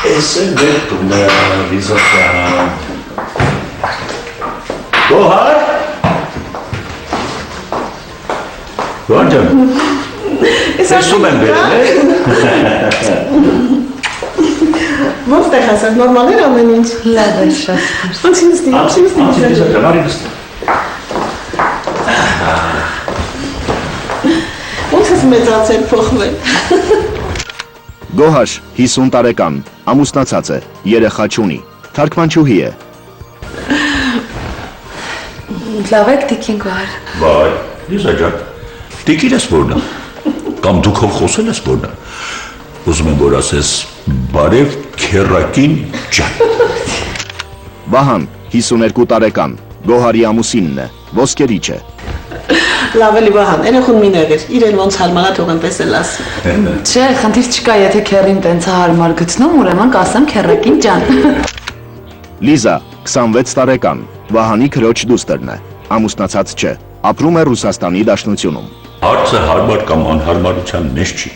Ese Neptune, Lisa Jan. Gohar? Gohar Esum ben Ոնց է հասած, նորմալ էր ամեն ինչ։ Լավ է շատ։ Ոնց ինստի։ Ոնց ես մեծացել փոխվել։ Գոհար 50 տարեկան, ամուսնացած է, երեխա չունի, թարգմանչուհի է։ Լավ եք տիկին Գոհար։ Վայ, Լիզա ջան, տիկին ես որն է, կամ դուք հով խոսել ես որն է, ուզում եմ որ ասես բարև քերակին ջան։ Վահան 52 տարեկան, Գոհարի ամուսինն է, ոսկերիչ է։ Լավ էլի Վահան, երեխուն մի նեղիր, իրեն ոնց հարմարա թող այնպես էլ ասի։ Չէ, խնդիր չկա, եթե քերին տենց հարմար գտնում, ուրեմն կասեմ քերակին ջան։ Լիզա 26 տարեկան, Վահանի քրոջ դուստրն է, ամուսնացած չէ, ապրում է Ռուսաստանի Դաշնությունում։ Հարցը հարմար կամ անհարմարության մեջ չի,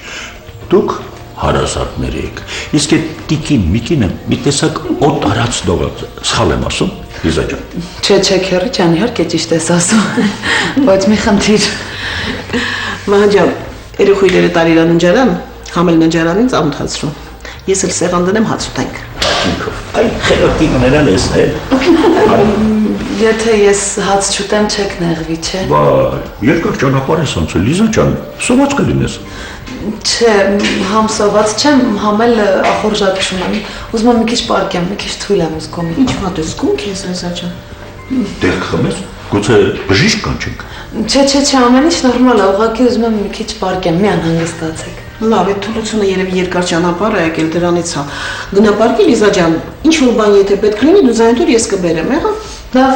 դուք հարազատներ եք, իսկ այդ տիկին միկինը մի տեսակ օդ արածնող է, սխալ եմ ասում, Լիզա ջան։ Չէ, քերի ջան, իհարկե ճիշտ ես ասում, բայց մի խնդիր։ Վահան ջան, երեխույները տարիրան ննջարան, համել ննջարանին ծամոթացրում։ Ես էլ սեղան դնեմ հաց ուտենք։ Այ խելոքի կներան ես Եթե ես հաց չուտեմ, չեք նեղվի, չէ։ Վայ, երկար ճանապարհ ես անցել, Լիզա ջան, սոված կլինես։ Չէ, համ սոված չեմ, համ էլ ախորժակշում եմ։ Ուզում եմ մի քիչ պարկեմ, մի քիչ թույլ եմ զգում։ Ինչ հատ ես զգում քեզ, Լիզա ջան։ Դեղ խմես, գուցե բժիշկ կանչենք։ Չէ, ամեն ինչ նորմալ է, ուղղակի ուզում եմ մի քիչ պարկեմ, մի անհանգստացեք։ Լավ, այդ թուլությունը երևի երկար ճանապարհ է եկել դրանից է։ Գնա պարկի Լիզա ջան, ինչ որ բան եթե պետք լինի, դու զայնտուր ես կբերեմ, եղա։ Լավ։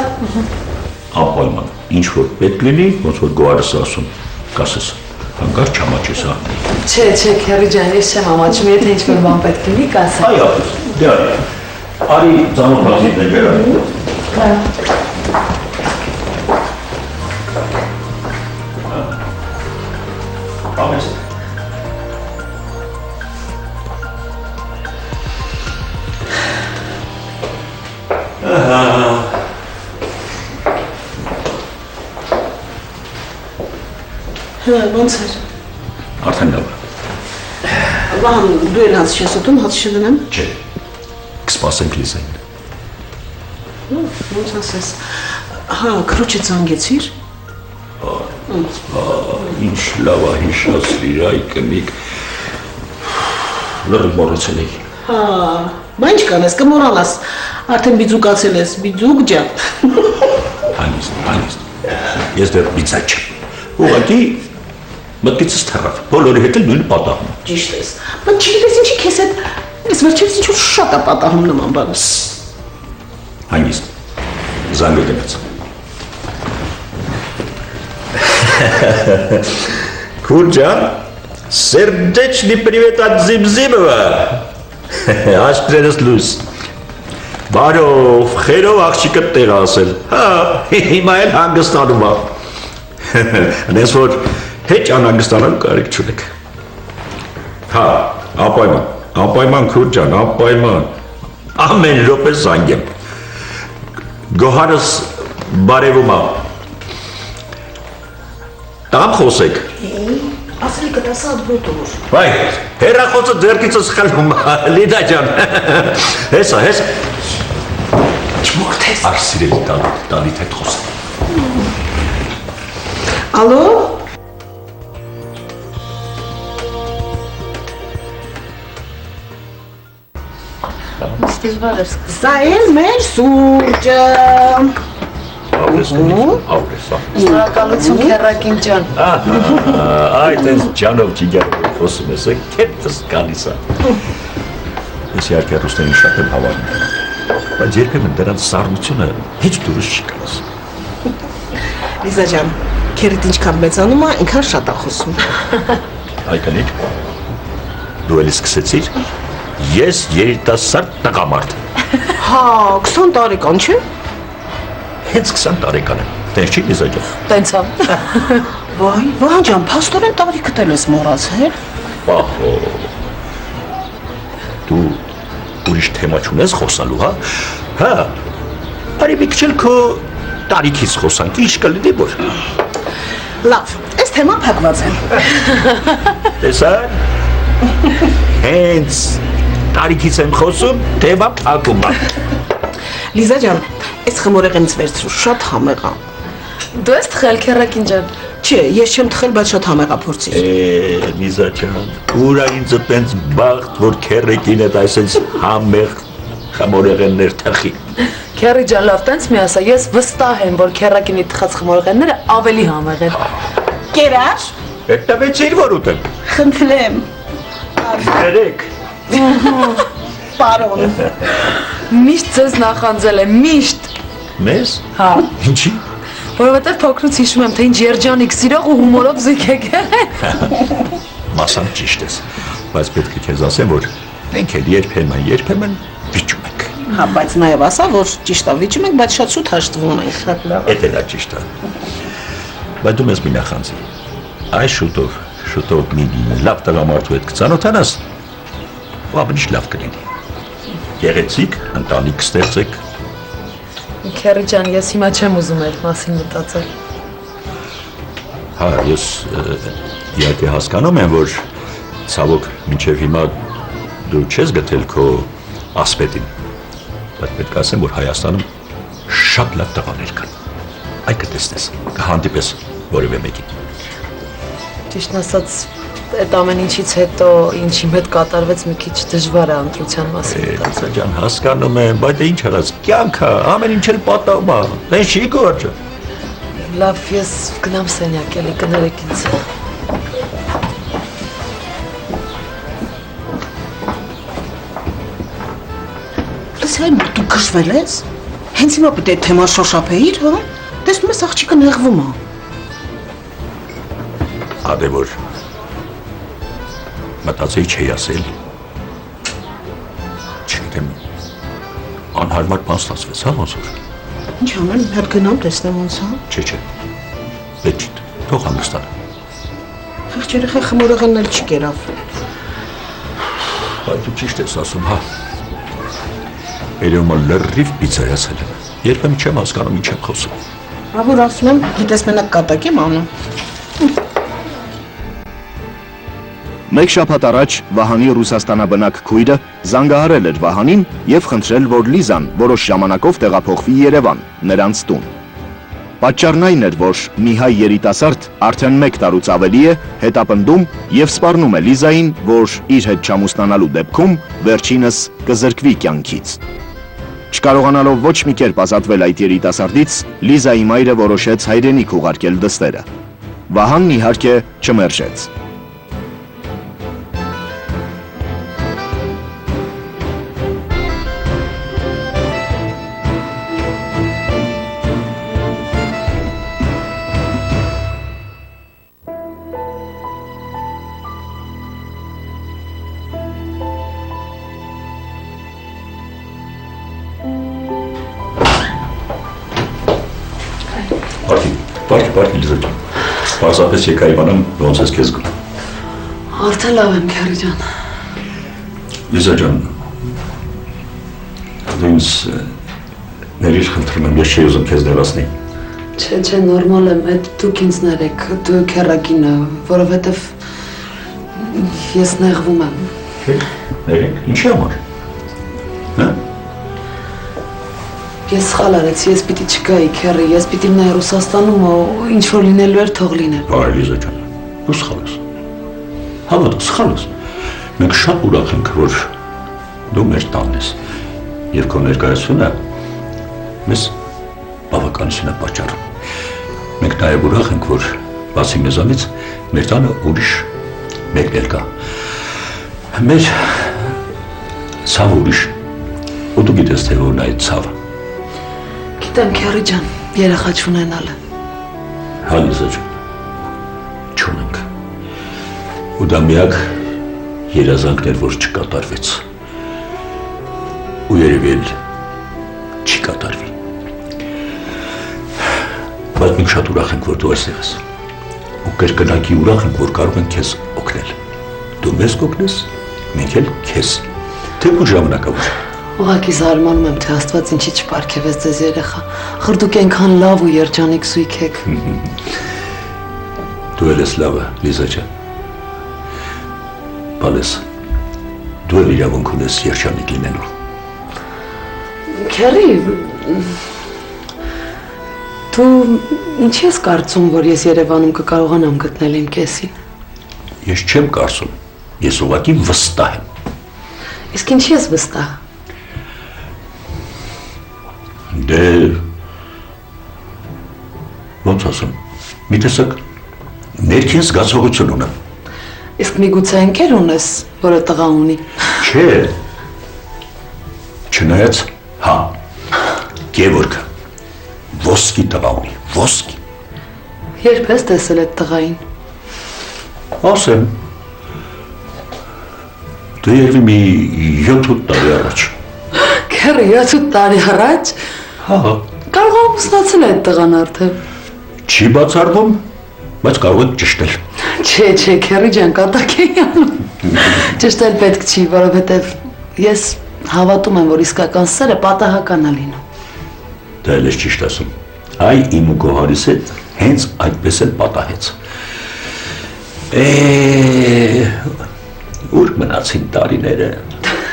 Անպայման, ինչ որ պետք լինի, ոնց որ Գոհարս ասում, կասես, հանկարծ չամաչես ա։ Չէ, քերի ջան, ես չեմ ամաչում, եթե ինչ որ բան պետք լինի, կասեմ։ Այո, դե արի ծանոթացիդ է գերա։ Ամես։ Ոնց էր։ Արդեն լավ է։ Վահան, դու էլ հաց չես ուտում, հաց չդնեմ։ Չէ, կսպասենք Լիզային։ Ոնց ասես։ Հա, քրոջը զանգեցիր։ Ինչ լավ է հիշացրիր, այ կնիկ։ Լրիվ մոռացել էի։ Հա, բա ինչ կանես, կմոռանաս։ Արդեն բիձուկացել ես, բիձուկ ջան։ Հանգիստ։ Ես դեռ բիձա չեմ։ Ուղղակի մտքիցս թռավ, բոլորի հետ էլ նույն պատահում։ Ճիշտ ես։ Բայց չգիտես ինչի քեզ հետ, ես վերջերս ինչ որ շատ է պատահում նման բան։ Հանգիստ։ Զանգը գնաց։ Քուրջան, Սերդեչնի պրիվետ от Զիբզիբова։ Աշտրերս լույս։ Բարով, խերով աղջիկը տեղ ասել։ Հա, հիմա էլ հանգստանում է։ Նես որ հեչ անհանգստանալու կարիք չունեք։ Հա, ապայման քուրջան, ապայման։ Ամեն րոպե զանգեմ։ Գոհարս բարևում է։ Տամ խոսեք։ Ասելի կտասա ադբոտոր։ Վայ, հերախոցը ձերքիցս խլում, Լիդա ջան։ Հեսա։ Չմորթես։ Արսիրելի տալիթ հետ խոսեմ։ Ալո։ Դժվար է։ Սա էլ մեր սուրճը։ Ավրես կնիկ, Շնորհակալություն քերակին ջան։ Այ տես ջանով ջիգարով խոսում ես, կետս գալիս է։ Ես իհարկե ռուսներին շատ եմ հավանում, բայց երբեմն դրանց սառնությունը հեչ դուրս չի գալիս։ Լիզա ջան, Քերիդ ինչքան մեծանում է, այնքան շատ է խոսում։ Այդքանիք դու էլի սկսեցիր, ես երիտասարդ տղամարդ եմ։ Հա, 20 տարեկան չէ։ Հենց 20 տարեկան եմ, տենց չի Լիզա ջան։ Տենց է։ Վայ, Վահան ջան, փաստորեն տարիքդ էլ ես մոռացել։ Ահո։ Դու ուրիշ թեմա չունես խոսալու, հա։ Հա։ Արի մի քիչ քո տարիքից խոսանք, ինչ կլինի որ։ Լավ, այս թեման փակված է։ Տեսա։ Հենց տարիքից եմ խոսում, թեմա փակում է։ Լիզա ջան, այս խմորեղենից վերցրու, շատ համեղ է։ Դու ես թխել քերակին ջան։ Չէ, ես չեմ թխել, բայց շատ համեղ է փորձիր։ Լիզա ջան, ուրա ինձ տենց բախտ, որ քերեկին այդ այսպես համեղ խմորեղեններ թխի։ Քերի ջան, լավ, տենց մի ասա, ես վստահ եմ, որ քերակինի թխած խմորեղենները ավելի համեղ են։ Կերար, Այդ տվեցիր որ ուտեմ։ խնդրեմ, Երեք։ պարոն։ Միշտ ձեզ նախանձել եմ, միշտ։ Մեզ։ Հա։ Ինչի։ Որովհետև փոքրուց հիշում եմ, թե ինչ երջանիկ սիրող ու հումորով զույգ եք եղել։ Մասամբ ճիշտ ես, բայց պետք է քեզ ասեմ, որ մենք էլ երբեմն վիճում ենք։ Հա, բայց նաև ասա, որ ճիշտ է վիճում ենք, բայց շատ շուտ հաշտվում ենք։ Էդ էլ է ճիշտ է։ Բայց դու մեզ մի նախանձի։ Այս շուտով մի լավ տղամարդու հետ կծանոթանաս, ու ավելի լավ կլինի։ Գեղեցիկ, ընտանիք կստեղծեք։ Քերի ջան, ես հիմա չեմ ուզում այդ մասին մտածել։ Հա, ես իհարկե հասկանում եմ, որ ցավոք մինչև հիմա դու չես գտել քո ասպետին, բայց պետք է ասեմ, որ Հայաստանում շատ լավ տղաներ կան։ Այ կտեսնես, կհանդիպես որևէ մեկին։ Ճիշտ ասած, այդ ամեն ինչից հետո ինչ իմ հետ կատարվեց մի քիչ դժվար է ընտրության մասին մտածել։ Լիզա ջան, հասկանում եմ, բայց դե ինչ արած, կյանք է, ամեն ինչ էլ պատահում է, դե չի գործը։ Լավ, ես գնամ սենյակ, էլի կներեք ինձ։ Լսել, դու գժվել ես։ Հենց հիմա պետք է թեման շոշափեիր, հա։ Տեսնում ես աղջիկը նեղվում է։ Ադե որ մտածեի չի ասել։ Չգիտեմ, անհարմար բան ստացվեց, հա ոնց որ։ Ինչ անեմ, հետ գնամ տեսնեմ ոնց է։ Չէ, պետք չի, թող հանգստանա։ Խեղճ երեխա խմորեղենն էլ չկերավ։ Բայց դու ճիշտ ես ասում, հա։ Երևում է լրիվ պիծայացել եմ։ Երբեմն չեմ հասկանում ինչ եմ խոսում։ Բա որ ասում եմ, գիտես մենակ կատակ եմ անում։ Մեկ շաբաթ առաջ Վահանի Ռուսաստանաբնակ քույրը զանգահարել էր Վահանին եւ խնդրել, որ Լիզան որոշ ժամանակով տեղափոխվի Երևան, նրանց տուն։ Պատճառն այն էր, որ մի հայ երիտասարդ արդեն 1 տարուց ավելի է հետապնդում եւ սպառնում է Լիզային, որ իր հետ չամուսնանալու դեպքում վերջինս կզրկվի կյանքից։ Չկարողանալով ոչ մի կերպ ազատվել այդ երիտասարդից, Լիզայի մայրը որոշեց հայրենիք ուղարկել դստերը։ Վահանն իհարկե չմերժեց։ Բարի Լիզա ջան, պարզապես եկա իմանամ ոնց ես քեզ գնում։ Արդեն լավ եմ, Քերի ջան։ Լիզա ջան, դու ինձ ներիր խնդրում եմ, ես չի ուզում քեզ դերասնի։ Չէ, նորմալ եմ, այդ դուք ինձ ներեք, դու քերակինը, որովհետև ես նեղվում եմ։ Ներենք, ինչի համար։ Հա։ Ես սխալ արեցի, ես պիտի չգայի, Քերի, ես պիտի մնայի Ռուսաստանում, ինչ որ լինելու էր, թող լիներ։ Բարի Լիզա ջան, դու սխալ ես։ Հավատա, սխալ ես։ Մենք շատ ուրախ ենք, որ դու մեր տանն ես։ Եվ քո ներկայությունը մեզ բավականություն է պատճառում։ Մենք նաև ուրախ ենք, որ բացի մեզանից մեր տանը ուրիշ մեկն էլ կա։ Մեր ցավը ուրիշ, ու դու գիտես, թե որն է այդ ցավը։ Գիտեմ, Քերի ջան, երեխա չունենալը։ Հալիզը չունենք։ Ու դա միակ երազանքն էր, որ չկատարվեց։ Ու երևի էլ չի կատարվի։ Բայց մենք շատ ուրախ ենք, որ դու այստեղ ես։ Ու կրկնակի ուրախ ենք, որ կարող ենք քեզ օգնել։ Դու մեզ կօգնես, մենք էլ քեզ։ Թեկուզ ժամանակավոր։ Ուղղակի զարմանում եմ, թե Աստված ինչի չպարգևեց ձեզ երեխա։ Խրդուկ այնքան լավ ու երջանիկ սույք եք։ Դու էլ ես լավը, Լիզա ջան։ Բալես, դու էլ իրավունք ունես երջանիկ լինելու։ Քերի, դու ինչի ես կարծում, որ ես Երևանում կկարողանամ գտնել իմ կեսին։ Ես չեմ կարծում, ես ուղղակի վստահ եմ։ Իսկ ինչի ես վստահ։ Դե ոնց ասեմ, մի տեսակ ներքին զգացողություն ունեմ։ Իսկ միգուցե ընկեր ունես, որը տղա ունի։ Չէ։ Չնայած, հա, Գևորգը ոսկի տղա ունի, ոսկի։ Երբ ես տեսել այդ տղային։ Ասեմ, դե երևի մի 7-8 տարի առաջ։ Քերի 7 տարի առաջ։ Հա։ Կարող եմ ուսնացել այդ տղան արդեն։ Չի բացառվում, բայց կարող եք ճշտել։ Չէ, քերի ջան, կատակ էի անում։ Ճշտել պետք չի, որովհետև ես հավատում եմ, որ իսկական սերը պատահական է լինում։ Դա էլ ես ճիշտ ասում։ Այ իմ ու Գոհարիս հետ հենց այդպես էլ պատահեց։ Ուր մնացին տարիները,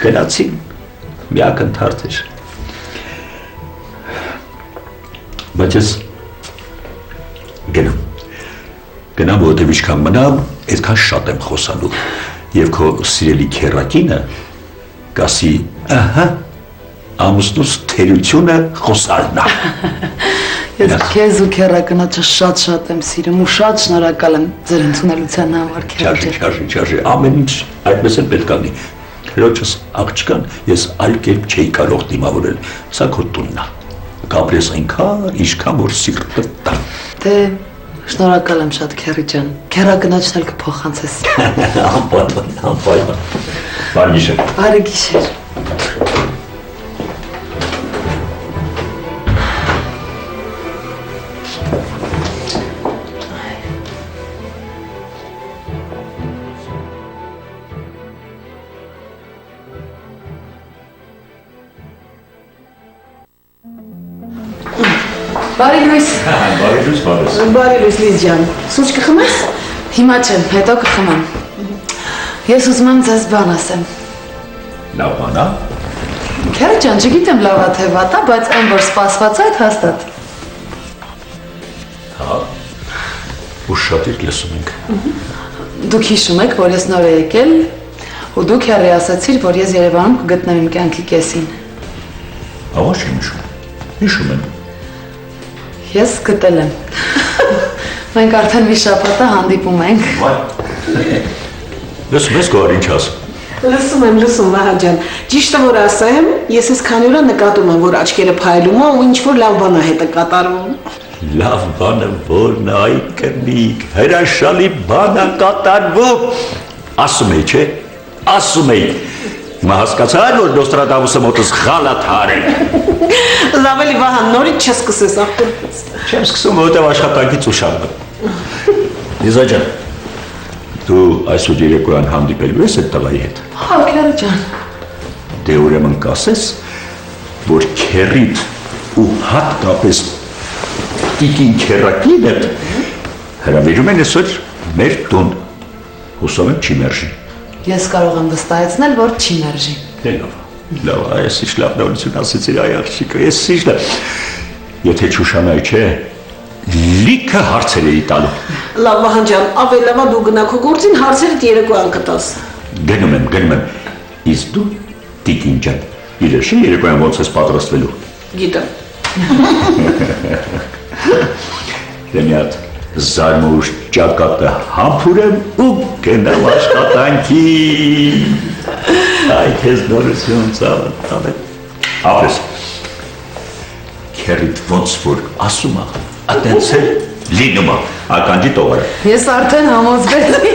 գնացին, մի ակնթարթ էր։ Բայց ես գնամ, որովհետև ինչքան մնամ, այդքան շատ եմ խոսալու։ Եվ քո սիրելի քեռակինը կասի, ահա, ամուսնուս թերությունը խոսալն է։ Ես քեզ ու քեռակնաճը շատ եմ սիրում ու շատ շնորհակալ եմ ձեր ընդունելության համար, քերի ջան։ Չարժի, ամեն ինչ այդպես էլ պետք է լինի։ Քրոջս աղջկան ես այլ կերպ չէի կարող դիմավորել, սա քո տունն է։ Կապրես այնքան, ինչքան որ սիրտը տա։ Դե շնորհակալ եմ շատ, քերի ջան։ Քեռակնաճն էլ կփոխանցես։ Անպայման։ Բարի գիշեր։ Բարի գիշեր։ Բարի լույս։ Բարի լույս, բարես։ Բարի լույս Լիզ ջան։ Սուրճ կխմես։ Հիմա չեմ, հետո կխմեմ։ Ես ուզում եմ ձեզ բան ասեմ։ Լավ բան, հա։ Քերի ջան, չգիտեմ լավ է թե վատ է, բայց այն որ սպասված է, հաստատ։ Հա։ Ու շատ իր լսում ենք։ Դուք հիշում եք, որ ես նոր եմ եկել, ու դուք հեռի ասացիր, որ ես Երևանում կգտնեմ իմ կյանքի կեսին։ Ահա չեմ հիշում։ Հիշում եմ։ Ես գտել եմ։ Մենք արդեն մի շաբաթ է հանդիպում ենք։ Լսում ես Գոհար ինչ ասում։ Լսում, Վահա ջան։ Ճիշտը որ ասեմ, ես այս քանի օր նկատում եմ, որ աչքերը փայլում է ու ինչ որ լավ բան է հետը կատարվում։ Լավ բանը որն է, այ կնիկ, հրաշալի բան է կատարվում։ Ասում էի, չէ՞։ Ասում էի։ Հիմա հասկացա՞ր, որ Նոստրադամուսը մոտս խալաթ արել։ Լավ էլի Վահա, նորից չսկսես ախտոր։ Չեմ սկսում, որովհետև աշխատանքից ուշանում եմ։ Լիզա ջան, դու այսօր երեկոյան հանդիպելու ես այդ տղայի հետ։ Հա, քերի ջան։ Դե ուրեմն կասես, որ քերիդ ու հատկապես տիկին քերակինդ հրավիրում են այսօր մեր տուն։ Հուսով եմ չի մերժի։ Ես կարող եմ վստահեցնել, որ չի մերժի։ Դե լավ, այս ինչ լավ նորություն ասեցիր, այ աղջիկը, ես ինչ լավ։ Եթե չուշանայի, չէ, լիքը հարցեր էի տալու։ Լավ Վահա ջան, ավելավա դու գնա քո գործին հարցերդ երեկոյան կտաս։ Գնում եմ։ Իսկ դու տիկին ջան, իրեշի երեկոյան ոնց ես պատրաստվելու։ Գիտեմ։ Դե մի հատ զարմուշ ճակատը համբուրեմ ու գնամ աշխատանքի։ Այ քեզ նորություն ծավալ։ Ապրես։ Քերիդ ոնց որ ասում է, ատենցել Լինում է, ականջի տողերը։ Ես արդեն համոզվեցի։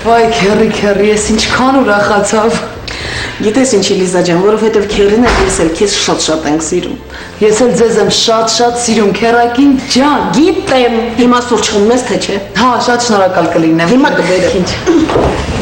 Վայ, քերի, ես ինչքան ուրախացավ։ Գիտես ինչի Լիզա ջան, որովհետև քերին էլ ես էլ քեզ շատ ենք սիրում։ Ես էլ ձեզ եմ շատ սիրում, քերակին ջան։ Գիտեմ, հիմա սուրճ խմում ես թե չէ։ Հա, շատ շնորհակալ կլինեմ։ Հիմա կբերեմ։ Ինչ։